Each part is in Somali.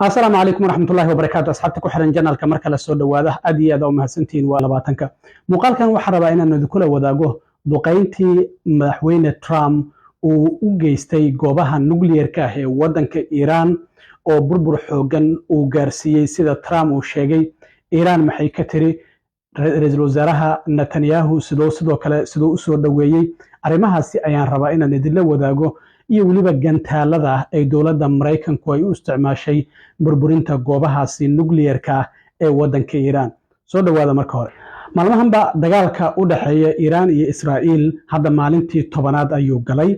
السلام عليكم ورحمة الله وبركاته أصحابتك وحرن جنال كمركز السود وهذا أدي هذا ومهسنتين ولباتنك مقال كان وحرب إن نذكر وذاقه دقينتي مدحوين ترامب وجيستي جوبها النوكليير كاه ودنك إيران أو بربر حوجن وجارسية سيدا ترامب وشيء إيران محي كتري رئيس وزراء نتنياهو sidoo kale sidoo u soo dhaweeyay arrimahaasi ayaan rabaa inaan idinla wadaago iyo waliba gantaalada ay dowladda Mareykanku ay u isticmaashay burburinta goobahaasi nuclearka ee wadanka Iran soo dhawaada marka hore maalmahanba dagaalka u dhaxeeya Iran iyo Israa'iil hadda maalintii 10aad ayuu galay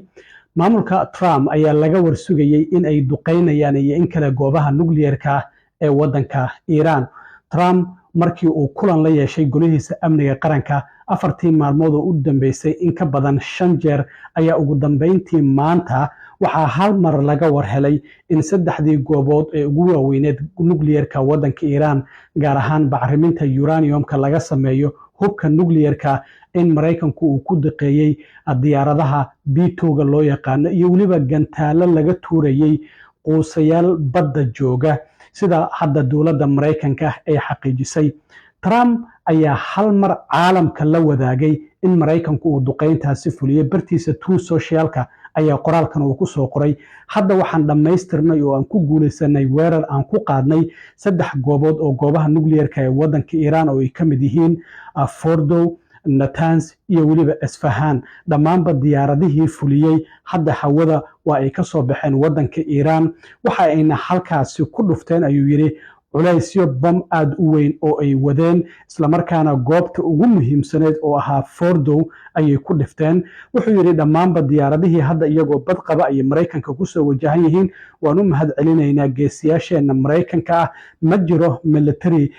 maamulka Trump ayaa laga warsugayay in ay duqeynayaan iyo in kala goobaha nuclearka ee wadanka Iran Trump markii uu kulan la yeeshay golihiisa amniga qaranka afartii maalmood oo u dambeysay in ka badan 5 jeer ayaa ugu dambeyntii maanta waxaa hal mar laga warhelay in saddexdii goobood ee ugu waaweyneed nuclearka wadanka Iran gaar ahaan bacriminta uraniumka laga sameeyo hubka nuclearka in Mareykanku uu ku daqeeyay diyaaradaha B2ga loo yaqaan iyo waliba gantaalo laga tuurayay quusayaal badda jooga sida hadda dowladda Mareykanka ay xaqiijisay Trump ayaa hal mar caalamka la wadaagay in Mareykanku uu duqeyntaasi fuliyay bartiisa Truth Socialka ayaa qoraalkan uu ku soo qoray hadda waxaan dhameystirnay oo aan ku guuleysanay weerar aan ku qaadnay saddex goobood oo goobaha nuclearka ee wadanka Iran oo ay ka mid yihiin Fordow Natanz iyo waliba Isfahan dhamaanba diyaaradihii fuliyay hadda hawada waa ay ka soo baxeen wadanka Iran waxa ayna halkaasi ku dhufteen ayuu yiri culaysyo bam aad u weyn oo ay wadeen isla markaana goobta ugu muhiimsaneed oo ahaa Fordow ayay ku dhifteen wuxuu yiri dhamaanba diyaaradihii hadda iyagoo bad qaba ay Mareykanka ku soo wajahan yihiin waan u mahad celinaynaa geesiyaasheena Mareykanka ma jiro military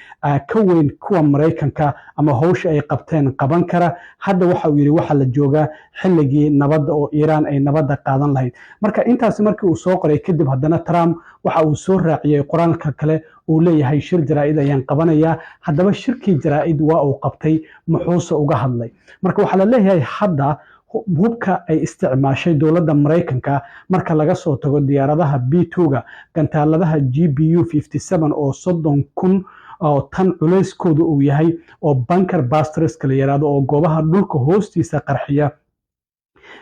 ka weyn kuwa Mareykanka ama hawsha ay qabteen qaban kara hadda waxa uu yiri waxa la joogaa xilligii nabadda oo Iran ay nabadda qaadan lahayd marka intaas markii uu soo qoray kadib haddana Trump waxa uu soo raaciyay qoraalka kale uu leeyahay shir jaraa'id ayaan qabanayaa haddaba shirkii jaraa'id waa uu qabtay muxuuse uga hadlay marka waxa la leeyahay hadda hubka ay isticmaashay dowladda Mareykanka marka laga soo tago diyaaradaha B2ga gantaaladaha GBU 57 oo 30,000 oo tan culayskoodu uu yahay oo bunker busters kala yiraahdo oo goobaha dhulka hoostiisa qarxiya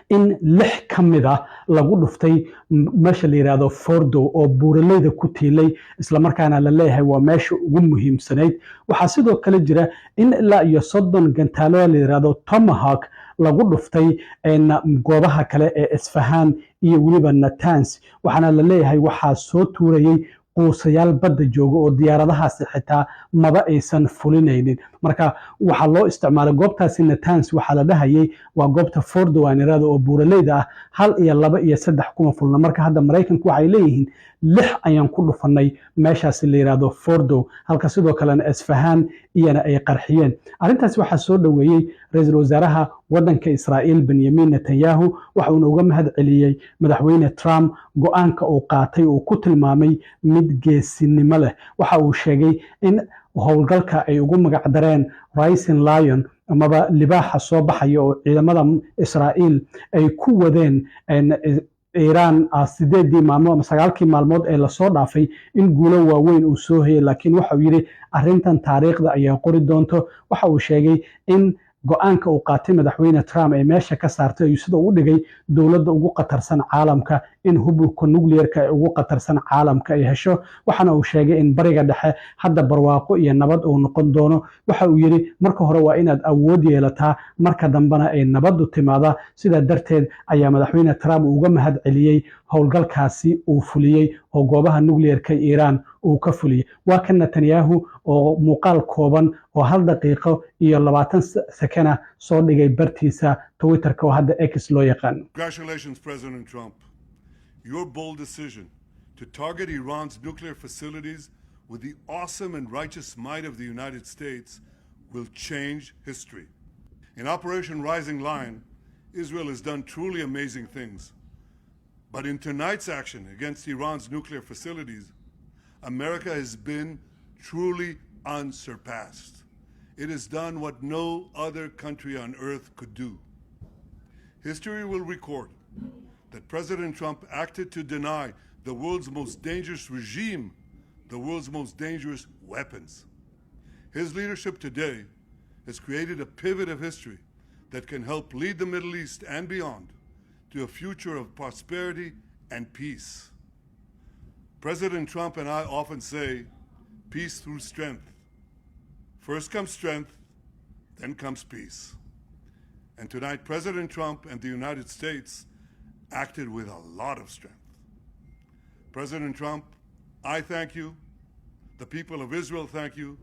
in 6 kamida lagu dhuftay meesha la yiraahdo Fordow oo buuraleyda ku tiilay isla markaana la leeyahay waa meesha ugu muhiimsanayd waxa sidoo kale jira in ilaa iyo 30 gantaalo la yiraahdo Tomahawk lagu dhuftay goobaha kale ee Isfahan iyo waliba Natanz waxaana la leeyahay waxa soo tuurayay quusayaal badda jooga oo diyaaradahaasi xitaa maba aysan fulinaynin marka waxa loo isticmaalay goobtaasi Natanz waxa la dhahayay waa goobta Fordow aan iraado oo buuraleyda ah 1 iyo 2 iyo 3 kuma fulna marka hadda Mareykanku waxay leeyihiin 6 ayaan ku dhufanay meeshaas la yiraahdo Fordow halka sidoo kale Isfahan iyana ay qarxiyeen arintaas waxa soo dhaweeyay ra'iisul wasaaraha wadanka Israa'iil Benjamin Netanyahu waxa uu uga mahad celiyay madaxweyne Trump go'aanka uu qaatay oo ku tilmaamay mid geesinimo leh waxa uu sheegay in howlgalka ay ugu magac dareen Rising Lion amaba libaaxa soo baxaya oo ciidamada Israa'iil ay ku wadeen Iran 8 maalmood ama 9 maalmood ee la soo dhaafay in guulo waaweyn uu soo hayay laakiin waxa uu yiri arrintan taariikhda ayaa qori doonto waxa uu sheegay in go'aanka uu qaatay madaxweyne Trump ee meesha ka saartay iyo sida uu dhigay dowladda ugu qatarsan caalamka in hubka nuclearka ay ugu qatarsan caalamka ay hesho waxana uu sheegay in bariga dhexe hadda barwaaqo iyo nabad uu noqon doono waxa uu yiri marka hore waa inaad awood yeelataa marka dambana ay nabadu timaada sida darteed ayaa madaxweyne Trump uga mahad celiyay howlgalkaasi uu fuliyay oo goobaha nuclearka Iran uu ka fuliyay waa kan Netanyahu oo muuqaal kooban oo 1 daqiiqo iyo 20 sekana soo dhigay bartiisa Twitterka oo hadda X loo yaqaan Congratulations President Trump. Your bold decision to target Iran's nuclear facilities with the awesome and righteous might of the United States will change history. In Operation Rising Lion, Israel has done truly amazing things. But in tonight's action against Iran's nuclear facilities, America has been truly unsurpassed. It has done what no other country on earth could do. History will record that President Trump acted to deny the world's most dangerous regime the world's most dangerous weapons. His leadership today has created a pivot of history that can help lead the Middle East and beyond to a future of prosperity and peace. President Trump and I often say, peace through strength. First comes strength, then comes peace. And tonight, President Trump and the United States acted with a lot of strength. President Trump, I thank you. The people of Israel thank you.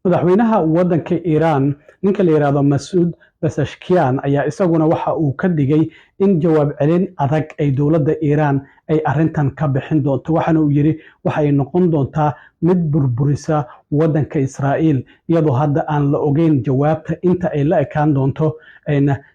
madaxweynaha waddanka Iiraan ninka la yiraahdo Masoud Pezeshkian ayaa isaguna waxa uu ka dhigay in jawaab celin adag ay dowladda Iiraan ay arintan ka bixin doonto waxana uu yiri waxa ay noqon doontaa mid burburisa waddanka Israa'iil iyadoo hadda aan la ogeyn jawaabta inta ay la ekaan doonto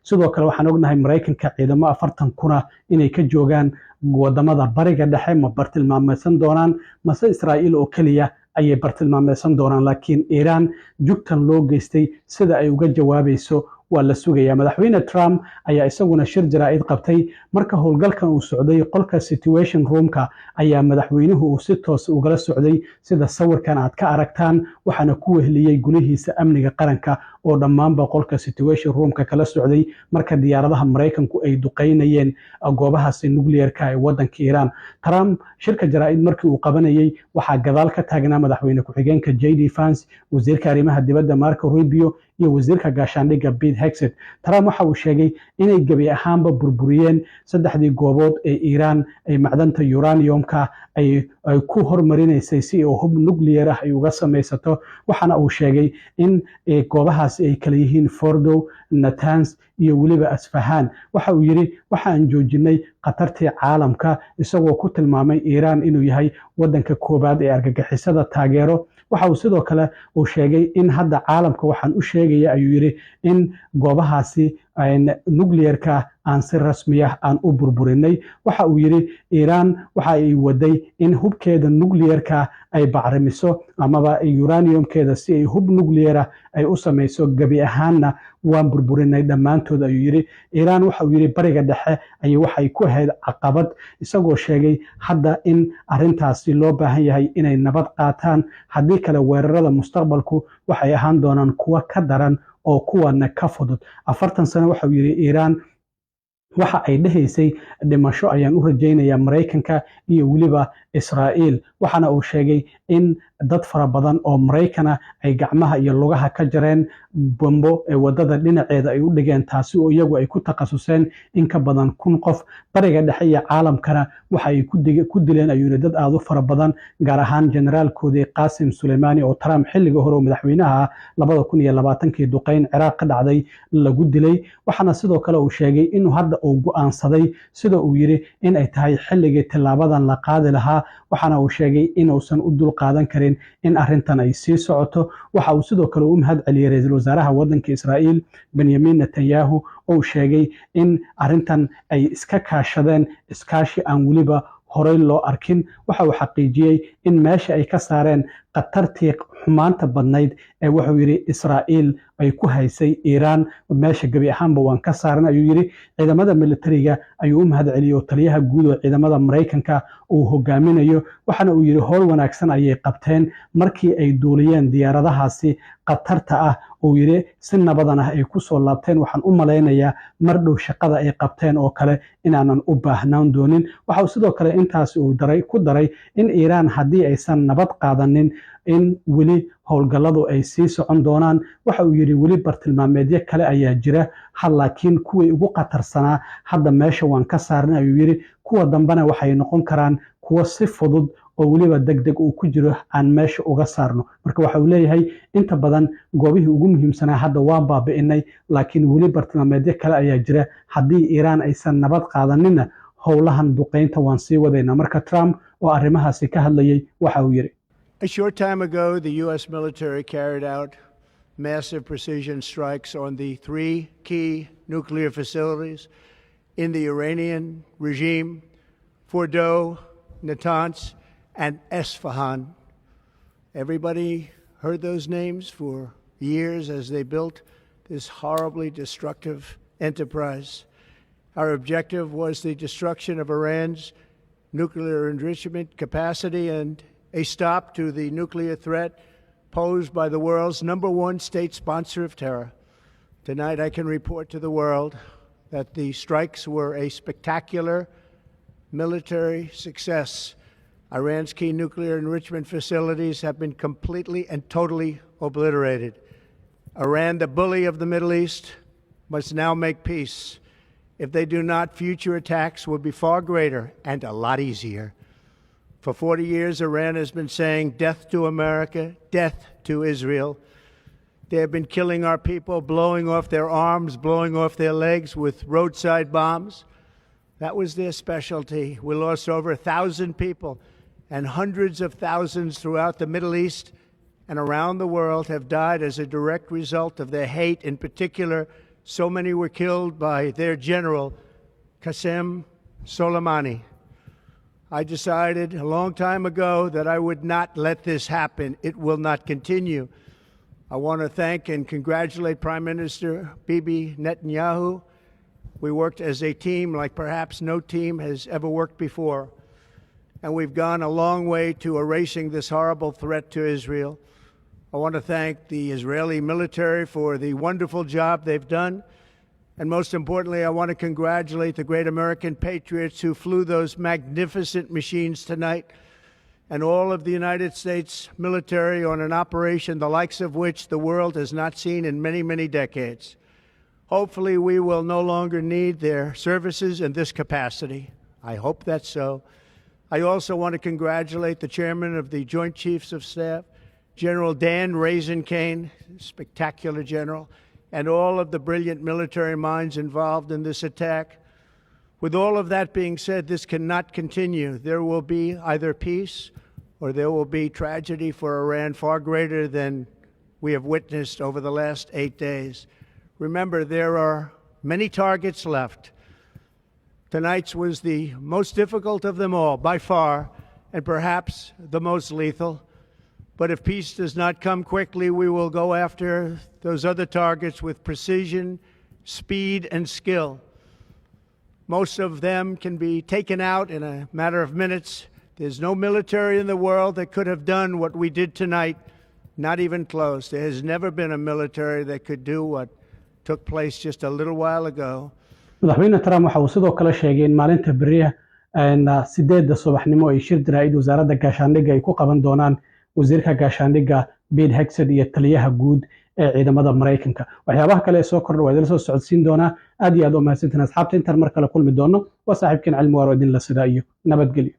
sidoo kale waxaan ognahay Mareykanka ciidamo 40 kuna inay ka joogaan wadamada bariga dhexe ma bartilmaameedsan doonaan mase Israa'iil oo kaliya ayay bartilmaameedsan doonaan laakiin Iiraan jugtan loo geystay sida ay uga jawaabayso waa la sugayaa madaxweyne Trump ayaa isaguna shir jaraa'id qabtay marka howlgalkan uu socday qolka situation roomka ayaa madaxweynuhu uu si toos uga socday sida sawirkan aad ka aragtaan waxaana ku wehliyay gulihiisa amniga qaranka oo dhammaanba qolka situation roomka kala socday marka diyaaradaha Mareykanku ay duqeynayeen goobahaasi nuclearka ee waddanka Iiraan Trump shirka jaraa'id markii uu qabanayay waxa gadaal ka taagnaa madaxweyne ku-xigeenka JD Vance wasiirka arrimaha dibadda Marco Rubio iyo wasiirka gaashaandhigga Pete Hegseth Trump waxa uu sheegay inay gabi ahaanba burburiyeen saddexdii goobood ee Iiraan ay macdanta uraniumka ay ku hormarinaysay si oo hub nuclear ah ay uga samaysato waxana uu sheegay in goobahaasi ay kala yihiin Fordow Natanz iyo waliba Asfahan waxa uu yiri waxaan joojinay qatartii caalamka isagoo ku tilmaamay Iiraan inuu yahay waddanka koobaad ee argagixisada taageero waxa uu sidoo kale uu sheegay in hadda caalamka waxaan u sheegaya ayuu yiri in goobahaasi nuclearka aan si rasmi ah aan u burburinay waxa uu yiri Iiraan waxa ay waday in hubkeeda nuclearka ay bacrimiso amaba uraniumkeeda si ay hub nuclear ay u samayso gabi ahaanna waan burburinay dhamaantood ayuu yiri Iiraan waxa uu yiri bariga dhexe ay waxay ku ahayd caqabad isagoo sheegay hadda in arintaasi loo baahan yahay inay nabad qaataan haddii kale weerarada mustaqbalku waxay ahaan doonaan kuwa ka daran oo kuwana ka fudud 40 sano waxa uu yiri Iiraan waxa ay dhahaysay dhimasho ayaan u rajaynayaa Mareykanka iyo waliba Israa'iil waxana uu sheegay in dad fara badan oo Mareykana ay gacmaha iyo lugaha ka jareen bombo ee wadada dhinaceeda ay u dhigeen taasi oo iyagu ay ku takhasuseen in ka badan 1000 qof bariga dhexe iyo caalamkana waxa ay ku dileen ayuu dad aad u fara badan gaar ahaan generaalkoodii Qaasim Suleymani oo Trump xilliga hore madaxweynaha 2020kii duqeyn Ciraaq ka dhacday lagu dilay waxana sidoo kale uu sheegay inuu hadda uu go'aansaday sida uu yiri in ay tahay xilligii tilaabadan la qaadi lahaa waxana uu sheegay inuusan u dul qaadan karin in arintan ay sii socoto waxa uu sidoo kale u mahad celiyay ra'iisul wasaaraha waddanka Israa'iil Benjamin Netanyahu oo sheegay in arintan ay iska kaashadeen iskaashi aan waliba horey loo arkin waxa uu xaqiijiyay in meesha ay ka saareen qatartii xumaanta badnayd ee wuxuu yiri Israa'iil ay ku haysay Iiraan meesha gabi ahaanba waan ka saarnay ayuu yiri ciidamada militariga ayuu u mahad celiyay taliyaha guud ee ciidamada Mareykanka uu hogaaminayo waxana uu yiri howl wanaagsan ayay qabteen markii ay duuliyeen diyaaradahaasi qatarta ah oo yiri si nabadan ah ay ku soo laabteen waxaan u maleynayaa mar dhow shaqada ay qabteen oo kale inaanan u baahnaan doonin waxa uu sidoo kale intaas uu ku daray in Iiraan haddii aysan nabad qaadanin in wali howlgalladu ay sii socon doonaan waxa uu yiri wali bartilmaameedyo kale ayaa jira laakiin kuwii ugu qatarsanaa hadda meesha waan ka saarnay ayuu yiri kuwa dambana waxay noqon karaan kuwa si fudud oo waliba degdeg uu ku jiro aan meesha uga saarno marka waxa uu leeyahay inta badan goobihii ugu muhiimsanaa hadda waan baabi'inay laakiin wali bartilmaameedyo kale ayaa jira haddii Iiraan aysan nabad qaadaninna howlahan duqeynta waan sii wadaynaa marka Trump oo arrimahaasi ka hadlayay waxa uu yiri A short time ago, the U.S. military carried out massive precision strikes on the 3 key nuclear facilities in the Iranian regime, Fordow, Natanz, and Esfahan. Everybody heard those names for years as they built this horribly destructive enterprise. Our objective was the destruction of Iran's nuclear enrichment capacity and a stop to the nuclear threat posed by the world's #1 state sponsor of terror. Tonight, I can report to the world that the strikes were a spectacular military success. Iran's key nuclear enrichment facilities have been completely and totally obliterated. Iran, the bully of the Middle East, must now make peace. If they do not, future attacks will be far greater and a lot easier. For 40 years, Iran has been saying death to America, death to Israel. They have been killing our people, blowing off their arms, blowing off their legs with roadside bombs. That was their specialty. We lost over 1,000 people, and hundreds of thousands throughout the Middle East and around the world have died as a direct result of their hate. In particular, so many were killed by their general, Qasem Soleimani. I decided a long time ago that I would not let this happen. It will not continue. I want to thank and congratulate Prime Minister Bibi Netanyahu. We worked as a team like perhaps no team has ever worked before. And we've gone a long way to erasing this horrible threat to Israel. I want to thank the Israeli military for the wonderful job they've done. And most importantly, I want to congratulate the great American patriots who flew those magnificent machines tonight, and all of the United States military on an operation the likes of which the world has not seen in many, many decades. Hopefully, we will no longer need their services in this capacity. I hope that's so. I also want to congratulate the chairman of the Joint Chiefs of Staff, General Dan Raisin-Kane, spectacular general, and all of the brilliant military minds involved in this attack. With all of that being said, this cannot continue. There will be either peace or there will be tragedy for Iran far greater than we have witnessed over the last 8 days. Remember, there are many targets left. Tonight's was the most difficult of them all, by far, and perhaps the most lethal. But if peace does not come quickly, we will go after those other targets with precision, speed, and skill. Most of them can be taken out in a matter of minutes. There's no military in the world that could have done what we did tonight, not even close. There has never been a military that could do what took place just a little while ago. madaxweyne Trump waxa uu sidoo kale sheegay in maalinta beriya 8 subaxnimo ay shir diraayid wasaaradda gaashaandhigga ay ku qaban doonaan wasiirka gaashaandhigga Pete Hegseth iyo taliyaha guud ee ciidamada Mareykanka. waxyaabaha kale ee soo kordhay waa idin soo socodsiin doonaa. aad iyo aad u mahadsantiin asxaabta intaan mar kale kulmi doono. waa saaxiibkeen Cilmi Waaro idin la sida iyo nabadgelyo.